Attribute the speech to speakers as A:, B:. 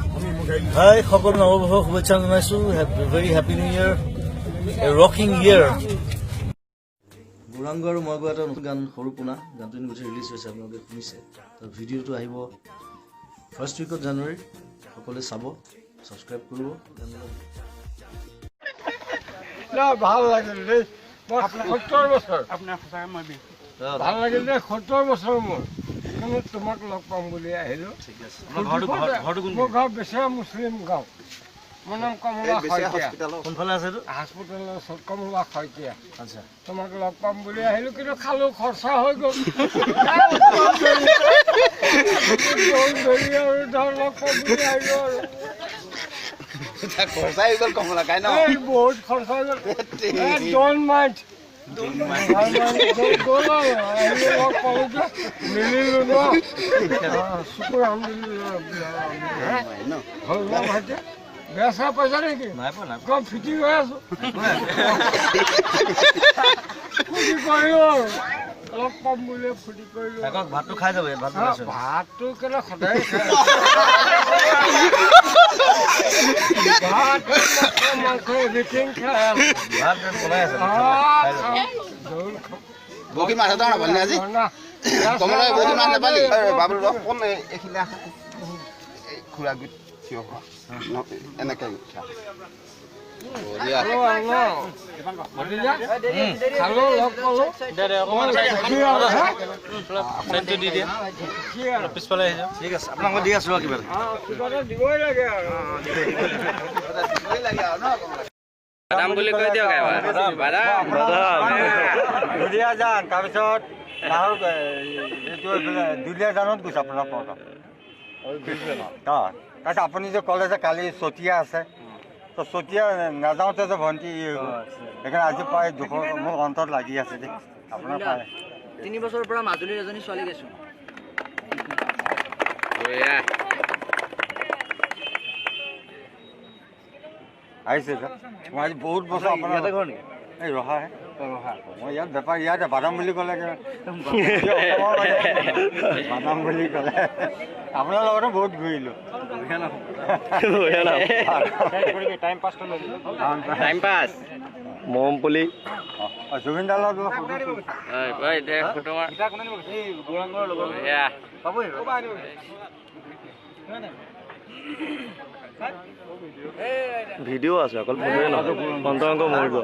A: Hi, সকলো নৱবৰ্ষৰ শুভেচ্ছা জনাইছোঁ। Very happy new year, rocking year. Gouranga আৰু মই গোৱা এটা নতুন গান সৰু পোনা গানটো ইতিমধ্যে ৰিলিজ হৈছে, আপোনালোকে শুনিছে। তাৰ ভিডিঅ'টো আহিব ফাৰ্ষ্ট উইকত জানুৱাৰী। সকলোৱে চাব, ছাবস্ক্ৰাইব কৰিব।
B: ভাল লাগিল দেই, 70 বছৰ আপোনাৰ সঁচাকৈ মই ভাল লাগিল দেই, 70 বছৰ মোৰ কিন্তু তোমাক লগ পাম বুলি আহিলোঁ। মোৰ ঘৰ বেচেৰা মুছলিম গাঁও, মোৰ নাম কমলা শইকীয়া।
A: কোনফালে আছে এইটো?
B: হস্পিটেলৰ ওচৰত কমলা শইকীয়া। আচ্ছা, তোমাক লগ পাম বুলি আহিলোঁ কিন্তু খালোঁ, খৰচা হৈ গ'ল। আৰু ধৰ লগ পাম বুলি আহিলোঁ আৰু
C: খৰচা হৈ গ'ল কমলা খাই ন,
B: বহুত খৰচা হৈ গ'ল। ডোন্ট মাইণ্ড গ'ল আৰু আহিলোঁ, লগ পালোঁ যে মিলিলোঁ ন। শুকুৰ আলহামদুলিল্লাহ। ভাইটি বেয়া চেয়া পাইছা নেকি? কম ফিটিং হৈ আছোঁ, ফূৰ্তি কৰিলোঁ আৰু লগ পাম বুলি ফূৰ্তি কৰিলোঁ।
A: ভাতটো খাই যাব,
B: ভাতটো কেলে সদায় খাই ভাত মাংস এভৰিথিং খাই
C: বগী মাছ এটা নাপালি আজি কমলা বগী মাছ নাপালি বাবুল কোন এইখিনি খুৰা গোট থিয় হোৱা এনেকে
B: খালো, লগ পালো।
A: পিছফালে আহি যাওক। ঠিক আছে, আপোনাক মই দি আছোঁ কিবা
B: এটা দিবই লাগে আৰু
D: বাদাম বুলি কৈ দিয়ক
E: দুলীয়াজান, তাৰপিছত দুলীয়াজানত গৈছে আপোনাৰ অঁ। তাৰপিছত আপুনি যে ক'লে যে কালি চতিয়া আছে, তো চতিয়া নাযাওঁতে যে ভণ্টি সেইকাৰণে আজি প্ৰায় 200 মোৰ অন্তত লাগি আছে দেই আপোনাৰ প্ৰায়
D: 3 বছৰৰ পৰা মাজুলীৰ এজনী ছোৱালী গৈছোঁ।
E: আহিছে যে মই আজি বহুত বছৰ আপোনাৰ ঘৰ নেকি? এই ৰহাহে, মই ইয়াত বেপাৰ, ইয়াতে বাদাম বুলি ক'লে বাদাম বুলি ক'লে আপোনাৰ লগতে বহুত ঘূৰিলোঁ।
D: টাইম পাছ মমপলি
E: জুবিনদাৰ লগত
A: ভিডিঅ' আছে, অকল ফটোৱে নহয়, অন্তৰংগ মৰিব।